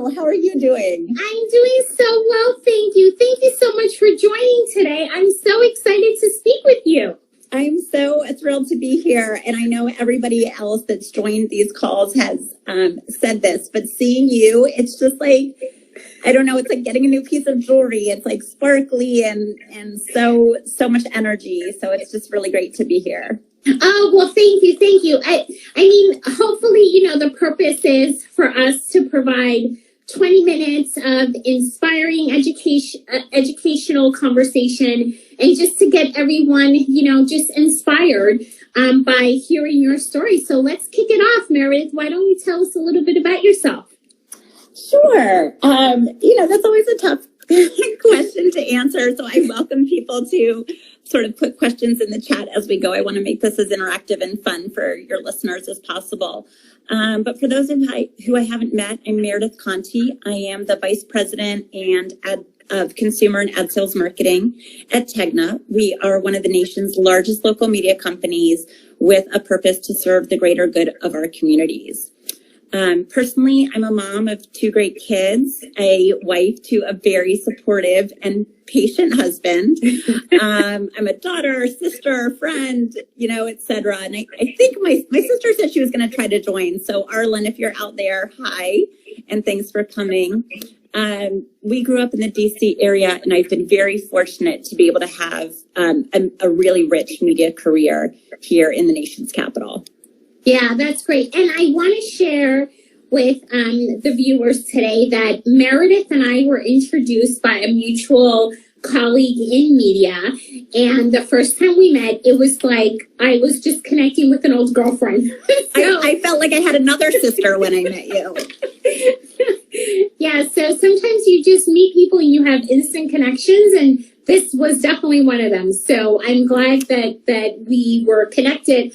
Carol. How are you doing? I'm doing so well, thank you. Thank you so much for joining today. I'm so excited to speak with you. I'm so thrilled to be here. And I know everybody else that's joined these calls has said this, but seeing you, it's just like, I don't know, it's like getting a new piece of jewelry. It's like sparkly and so much energy. So it's just really great to be here. Oh, well, thank you. Thank you. I mean, hopefully, the purpose is for us to provide 20 minutes of inspiring educational conversation and just to get everyone, just inspired by hearing your story. So let's kick it off, Meredith. Why don't you tell us a little bit about yourself? Sure. That's always a tough question to answer. So I welcome people to sort of put questions in the chat as we go. I want to make this as interactive and fun for your listeners as possible. But for those who I haven't met, I'm Meredith Conte. I am the Vice President of Consumer and Ad Sales Marketing at TEGNA. We are one of the nation's largest local media companies with a purpose to serve the greater good of our communities. Personally, I'm a mom of two great kids, a wife to a very supportive and patient husband. I'm a daughter, sister, friend, etc. And I think my sister said she was going to try to join. So Arlen, if you're out there, hi, and thanks for coming. We grew up in the DC area, and I've been very fortunate to be able to have a really rich media career here in the nation's capital. Yeah, that's great. And I want to share with the viewers today that Meredith and I were introduced by a mutual colleague in media. And the first time we met, it was like I was just connecting with an old girlfriend. I felt like I had another sister when I met you. Yeah, so sometimes you just meet people and you have instant connections, and this was definitely one of them. So I'm glad that we were connected.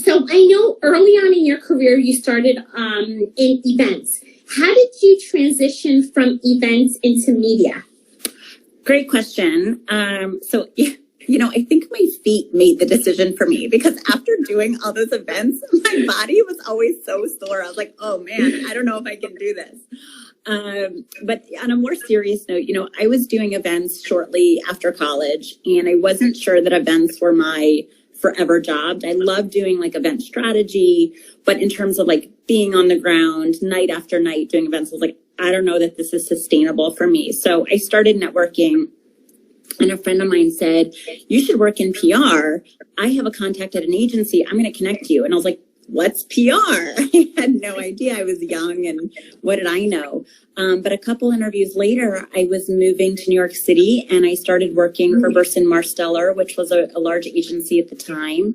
So I know early on in your career, you started in events. How did you transition from events into media? Great question. So, I think my feet made the decision for me, because after doing all those events, my body was always so sore. I was like, oh man, I don't know if I can do this. But on a more serious note, I was doing events shortly after college, and I wasn't sure that events were my forever job. I love doing like event strategy, but in terms of like being on the ground night after night doing events, I was like, I don't know that this is sustainable for me. So I started networking, and a friend of mine said, you should work in PR. I have a contact at an agency. I'm going to connect you. And I was like, what's PR? I had no idea. I was young, and what did I know? But a couple interviews later, I was moving to New York City, and I started working for Burson Marsteller, which was a large agency at the time.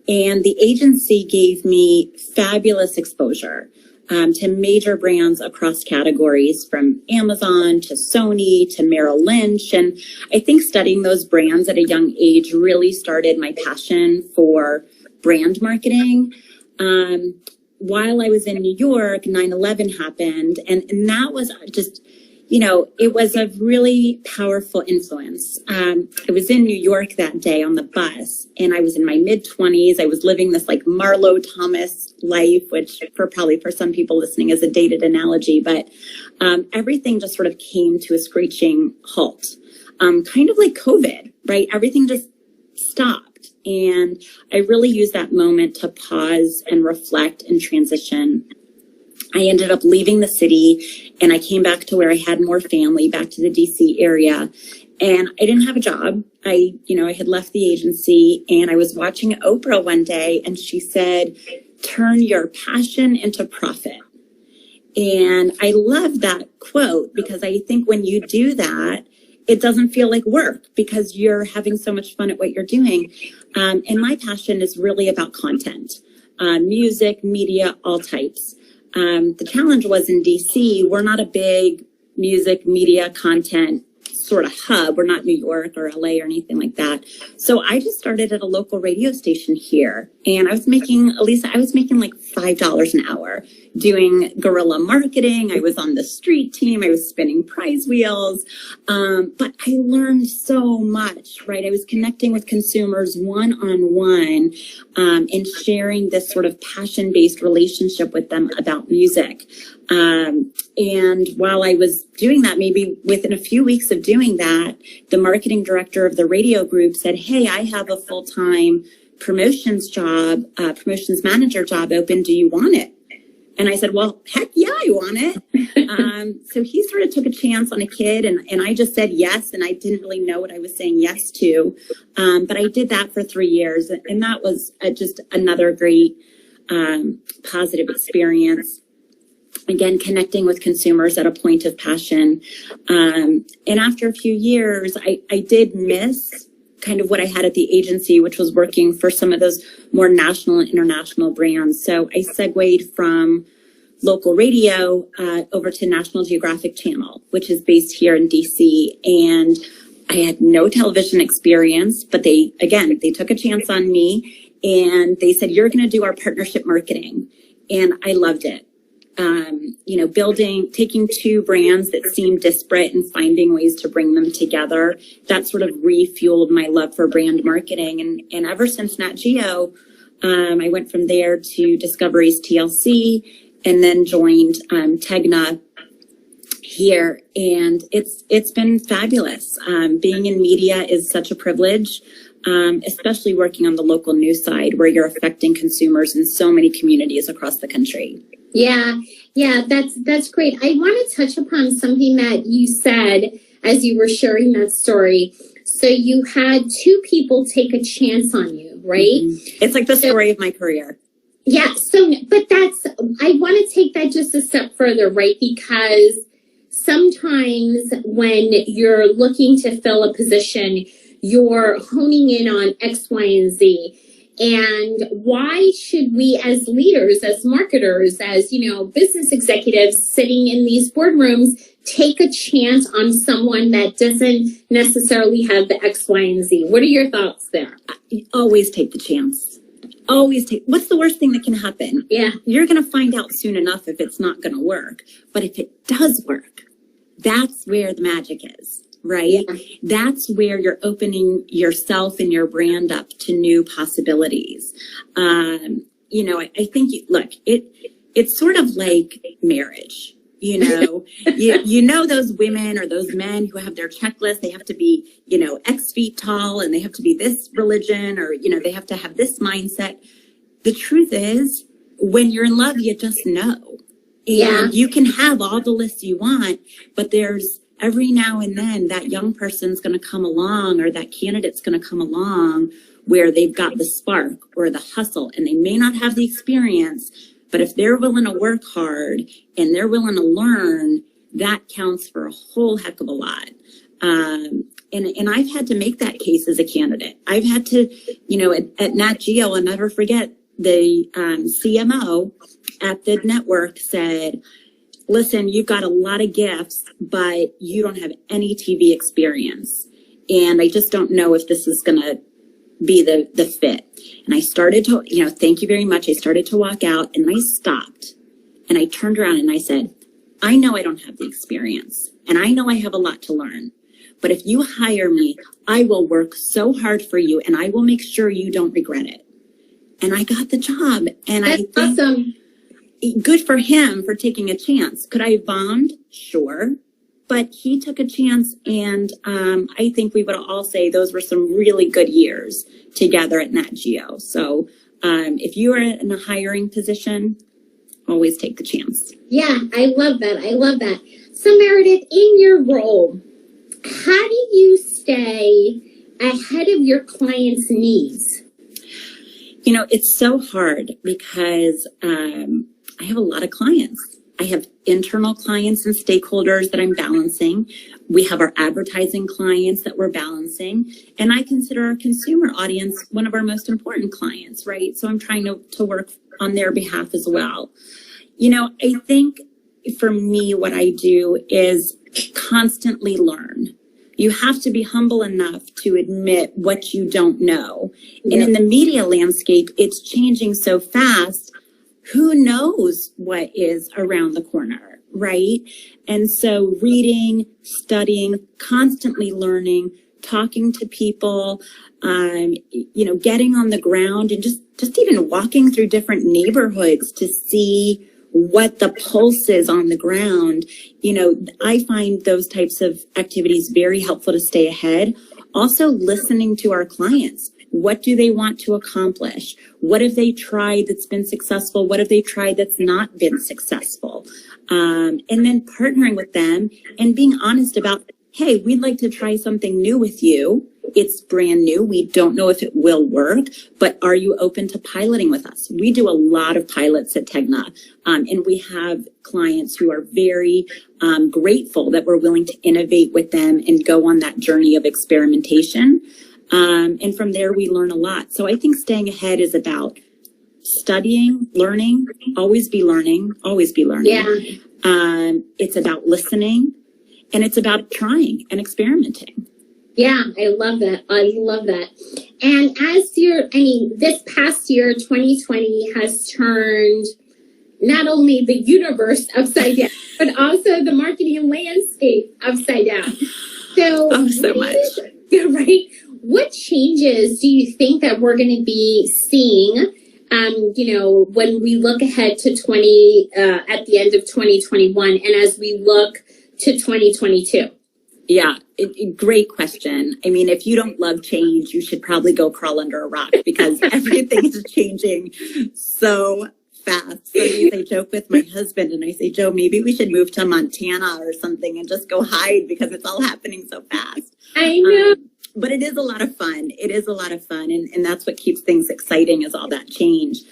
And the agency gave me fabulous exposure to major brands across categories, from Amazon to Sony to Merrill Lynch. And I think studying those brands at a young age really started my passion for brand marketing. While I was in New York, 9/11 happened, and that was just, it was a really powerful influence. I was in New York that day on the bus, and I was in my mid-20s. I was living this like Marlo Thomas life, which for some people listening is a dated analogy, but everything just sort of came to a screeching halt, kind of like COVID, right? Everything just stopped. And I really used that moment to pause and reflect and transition. I ended up leaving the city, and I came back to where I had more family, back to the DC area. And I didn't have a job. I had left the agency, and I was watching Oprah one day, and she said, turn your passion into profit. And I love that quote, because I think when you do that, it doesn't feel like work, because you're having so much fun at what you're doing. And my passion is really about content, music, media, all types. The challenge was in DC, we're not a big music, media, content sort of hub. We're not New York or LA or anything like that. So I just started at a local radio station here, and I was making, Elisa, I was making like $5 an hour doing guerrilla marketing. I was on the street team. I was spinning prize wheels. But I learned so much, right? I was connecting with consumers one-on-one, and sharing this sort of passion-based relationship with them about music. And while I was doing that, maybe within a few weeks of doing that, the marketing director of the radio group said, hey, I have a full-time promotions manager job open. Do you want it? And I said, well, heck yeah, I want it. So he sort of took a chance on a kid, and I just said yes, and I didn't really know what I was saying yes to. But I did that for 3 years, and that was just another great positive experience. Again, connecting with consumers at a point of passion. And after a few years, I did miss kind of what I had at the agency, which was working for some of those more national and international brands. So I segued from local radio over to National Geographic Channel, which is based here in DC. And I had no television experience, but they took a chance on me, and they said, you're going to do our partnership marketing. And I loved it. Taking two brands that seemed disparate and finding ways to bring them together, that sort of refueled my love for brand marketing. And ever since Nat Geo, I went from there to Discovery's TLC, and then joined TEGNA here. And it's been fabulous. Being in media is such a privilege, especially working on the local news side, where you're affecting consumers in so many communities across the country. Yeah, that's great. I want to touch upon something that you said as you were sharing that story. So you had two people take a chance on you, right? Mm-hmm. It's like the story of my career. Yeah. But I want to take that just a step further, right? Because sometimes when you're looking to fill a position, you're honing in on X, Y, and Z. And why should we as leaders, as marketers, as, business executives sitting in these boardrooms take a chance on someone that doesn't necessarily have the X, Y, and Z? What are your thoughts there? Always take the chance. What's the worst thing that can happen? Yeah. You're going to find out soon enough if it's not going to work. But if it does work, that's where the magic is. Right? Yeah. That's where you're opening yourself and your brand up to new possibilities. I think, it's sort of like marriage. Those women or those men who have their checklist, they have to be, X feet tall, and they have to be this religion, or, they have to have this mindset. The truth is, when you're in love, you just know. And you can have all the lists you want, but there's every now and then that young person's going to come along, or that candidate's going to come along, where they've got the spark or the hustle, and they may not have the experience, but if they're willing to work hard and they're willing to learn, that counts for a whole heck of a lot. And I've had to make that case as a candidate. I've had to, at Nat Geo, I'll never forget, the CMO at the network said, listen, you've got a lot of gifts, but you don't have any TV experience. And I just don't know if this is going to be the fit. And I started to, thank you very much. I started to walk out, and I stopped, and I turned around and I said, I know I don't have the experience, and I know I have a lot to learn, but if you hire me, I will work so hard for you, and I will make sure you don't regret it. And I got the job. And that's awesome. Good for him for taking a chance. Could I have bombed? Sure. But he took a chance, and I think we would all say those were some really good years together at Nat Geo. So if you are in a hiring position, always take the chance. Yeah, I love that. So Meredith, in your role, how do you stay ahead of your clients' needs? It's so hard because I have a lot of clients. I have internal clients and stakeholders that I'm balancing. We have our advertising clients that we're balancing. And I consider our consumer audience one of our most important clients, right? So I'm trying to work on their behalf as well. I think for me, what I do is constantly learn. You have to be humble enough to admit what you don't know. Yep. And in the media landscape, it's changing so fast. Who knows what is around the corner, right? And so reading, studying, constantly learning, talking to people, getting on the ground and just even walking through different neighborhoods to see what the pulse is on the ground. I find those types of activities very helpful to stay ahead. Also listening to our clients. What do they want to accomplish? What have they tried that's been successful? What have they tried that's not been successful? And then partnering with them and being honest about, hey, we'd like to try something new with you. It's brand new. We don't know if it will work, but are you open to piloting with us? We do a lot of pilots at TEGNA, and we have clients who are very grateful that we're willing to innovate with them and go on that journey of experimentation. And from there, we learn a lot. So I think staying ahead is about studying, learning, always be learning, always be learning. Yeah. It's about listening, and it's about trying and experimenting. Yeah, I love that. I love that. And this past year, 2020 has turned not only the universe upside down, but also the marketing landscape upside down. So much. Right? What changes do you think that we're going to be seeing, when we look ahead to at the end of 2021 and as we look to 2022? Yeah, great question. I mean, if you don't love change, you should probably go crawl under a rock because everything is changing so fast. So I joke with my husband and I say, Joe, maybe we should move to Montana or something and just go hide because it's all happening so fast. I know. But it is a lot of fun. It is a lot of fun. And that's what keeps things exciting is all that change.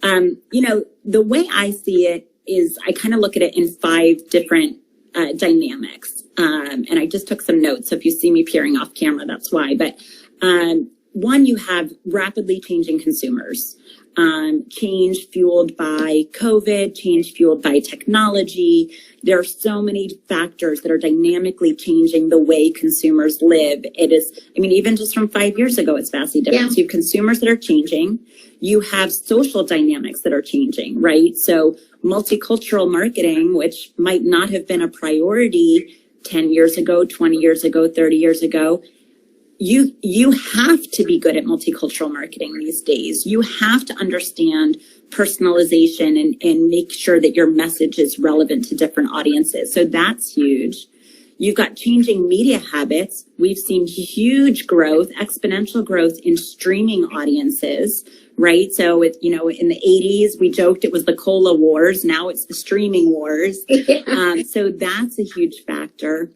The way I see it is I kind of look at it in 5 different dynamics. And I just took some notes. So if you see me peering off camera, that's why. But one, you have rapidly changing consumers. Change fueled by COVID, change fueled by technology. There are so many factors that are dynamically changing the way consumers live. It is, even just from 5 years ago, it's vastly different. So you have consumers that are changing. You have social dynamics that are changing, right? So multicultural marketing, which might not have been a priority 10 years ago, 20 years ago, 30 years ago, you have to be good at multicultural marketing these days. You have to understand personalization and make sure that your message is relevant to different audiences. So that's huge. You've got changing media habits. We've seen huge growth, exponential growth in streaming audiences, right? So in the 80s, we joked it was the cola wars. Now it's the streaming wars. So that's a huge factor.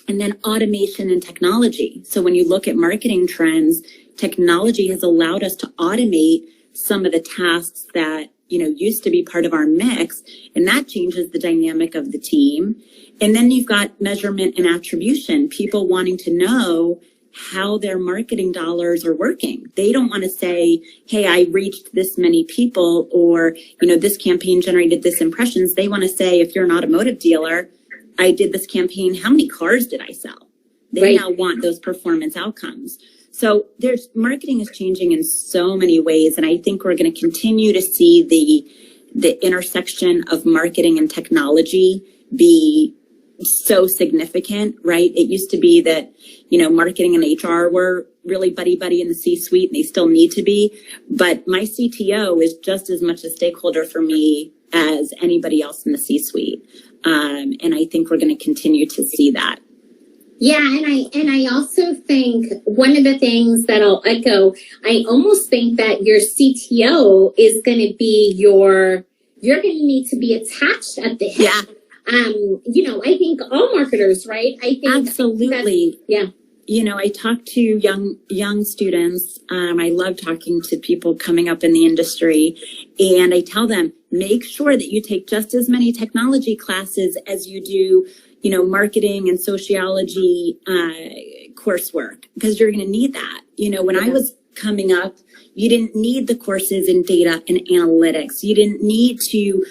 And then automation and technology. So when you look at marketing trends, technology has allowed us to automate some of the tasks that, used to be part of our mix. And that changes the dynamic of the team. And then you've got measurement and attribution, people wanting to know how their marketing dollars are working. They don't want to say, hey, I reached this many people, or, this campaign generated this impressions. They want to say, if you're an automotive dealer, I did this campaign, how many cars did I sell? They now want those performance outcomes. So marketing is changing in so many ways. And I think we're going to continue to see the intersection of marketing and technology be so significant, right? It used to be that, marketing and HR were really buddy-buddy in the C-suite, and they still need to be. But my CTO is just as much a stakeholder for me as anybody else in the C-suite. And I think we're going to continue to see that. Yeah, and I also think one of the things that I'll echo, I almost think that your CTO is going to be you're going to need to be attached at the hip. Yeah. I think all marketers, right? I think absolutely. Yeah. I talk to young students. I love talking to people coming up in the industry, and I tell them, make sure that you take just as many technology classes as you do, marketing and sociology coursework, because you're going to need that. When I was coming up, you didn't need the courses in data and analytics. You didn't need to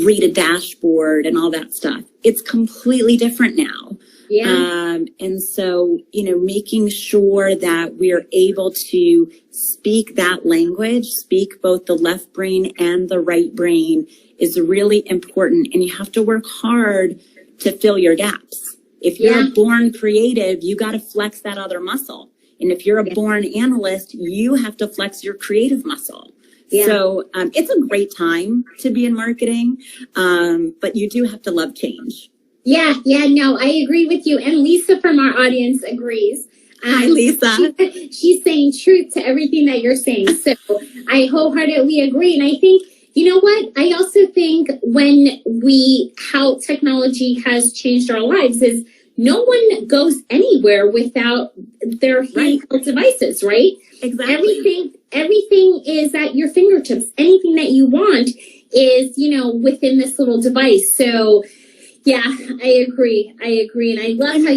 read a dashboard and all that stuff. It's completely different now. Yeah. And so, making sure that we're able to speak that language, speak both the left brain and the right brain is really important. And you have to work hard to fill your gaps. If you're a born creative, you got to flex that other muscle. And if you're a born analyst, you have to flex your creative muscle. Yeah. So it's a great time to be in marketing, but you do have to love change. Yeah, no, I agree with you. And Lisa from our audience agrees. Hi, Lisa. She's saying truth to everything that you're saying. So I wholeheartedly agree. And I think, you know what? I also think how technology has changed our lives is no one goes anywhere without their handheld devices, right? Exactly. Everything is at your fingertips. Anything that you want is, within this little device. So yeah, I agree. And I love how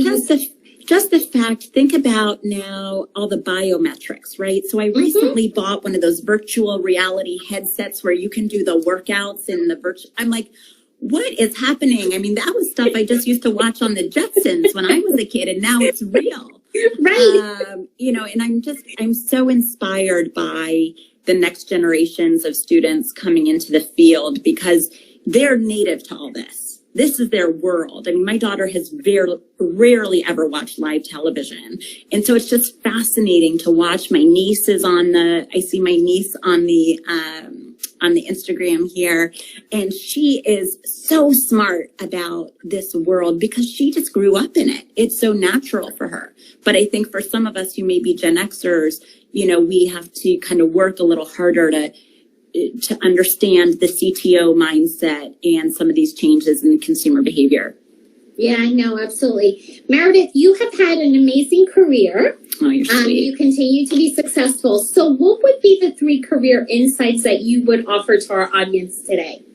just the fact, think about now all the biometrics, right? So I recently bought one of those virtual reality headsets where you can do the workouts in the virtual. I'm like, what is happening? I mean, that was stuff I just used to watch on the Jetsons when I was a kid, and now it's real. Right. And I'm so inspired by the next generations of students coming into the field because they're native to all this. This is their world. I mean, my daughter has rarely ever watched live television. And so it's just fascinating to watch. My niece is I see my niece on the Instagram here, and she is so smart about this world because she just grew up in it. It's so natural for her. But I think for some of us who may be Gen Xers, we have to kind of work a little harder to understand the CTO mindset and some of these changes in consumer behavior. Yeah, I know, absolutely. Meredith, you have had an amazing career. Oh, you're sweet. You continue to be successful. So what would be the 3 career insights that you would offer to our audience today?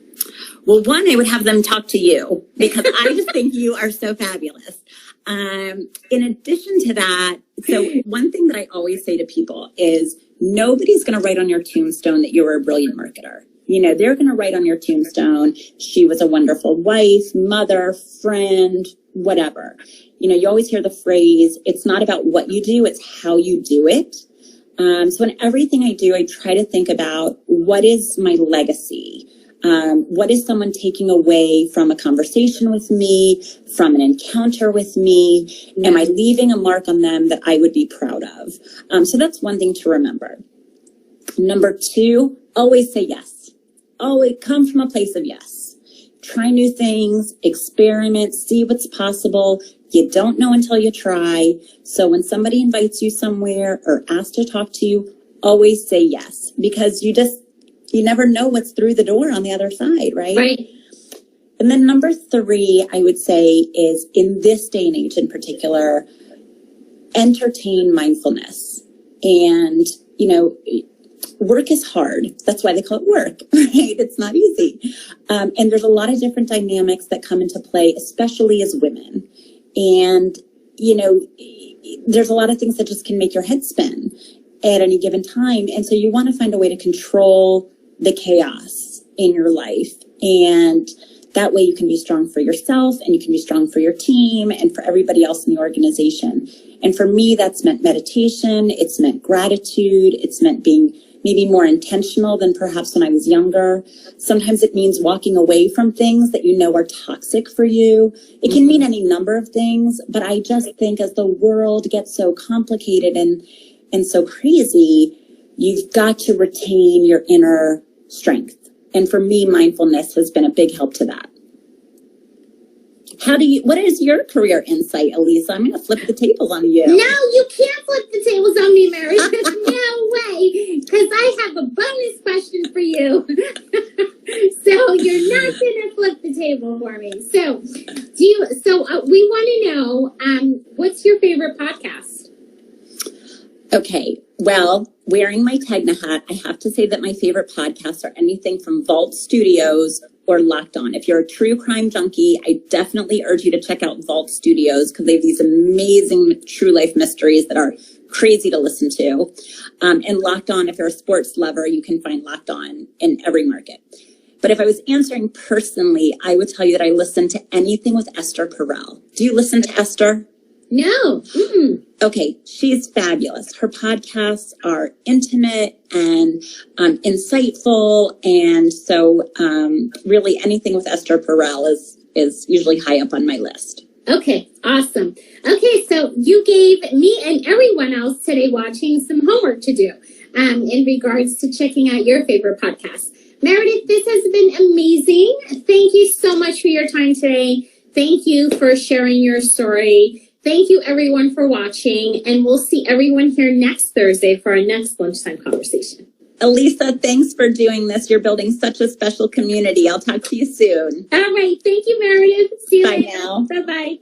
Well, one, I would have them talk to you because I just think you are so fabulous. In addition to that, so one thing that I always say to people is nobody's going to write on your tombstone that you were a brilliant marketer. They're going to write on your tombstone, she was a wonderful wife, mother, friend, whatever. You always hear the phrase, it's not about what you do, it's how you do it. So in everything I do, I try to think about what is my legacy? What is someone taking away from a conversation with me, from an encounter with me? Am I leaving a mark on them that I would be proud of? So that's one thing to remember. Number 2, always say yes. Always come from a place of yes. Try new things, experiment, see what's possible. You don't know until you try. So when somebody invites you somewhere or asks to talk to you, always say yes, because you never know what's through the door on the other side, right? Right. And then number 3, I would say, is in this day and age in particular, entertain mindfulness. And, work is hard. That's why they call it work, right? It's not easy. And there's a lot of different dynamics that come into play, especially as women. And, there's a lot of things that just can make your head spin at any given time. And so you want to find a way to control the chaos in your life. And that way you can be strong for yourself and you can be strong for your team and for everybody else in the organization. And for me, that's meant meditation. It's meant gratitude. It's meant being maybe more intentional than perhaps when I was younger. Sometimes it means walking away from things that are toxic for you. It can mean any number of things, but I just think as the world gets so complicated and so crazy, you've got to retain your inner strength. And for me, mindfulness has been a big help to that. What is your career insight, Elisa? I'm going to flip the tables on you. No, you can't flip the tables on me, Meredith. No way. Because I have a bonus question for you. So you're not going to flip the table for me. So we want to know, what's your favorite podcast? Okay. Well, wearing my TEGNA hat, I have to say that my favorite podcasts are anything from Vault Studios or Locked On. If you're a true crime junkie, I definitely urge you to check out Vault Studios because they have these amazing true life mysteries that are crazy to listen to. And Locked On, if you're a sports lover, you can find Locked On in every market. But if I was answering personally, I would tell you that I listen to anything with Esther Perel. Do you listen to Esther? No. Mm-mm. Okay, she's fabulous. Her podcasts are intimate and insightful. And so really anything with Esther Perel is usually high up on my list. Okay, awesome. Okay, so you gave me and everyone else today watching some homework to do in regards to checking out your favorite podcast. Meredith, this has been amazing. Thank you so much for your time today. Thank you for sharing your story. Thank you, everyone, for watching. And we'll see everyone here next Thursday for our next lunchtime conversation. Elisa, thanks for doing this. You're building such a special community. I'll talk to you soon. All right. Thank you, Meredith. See you Bye later. now. Bye-bye.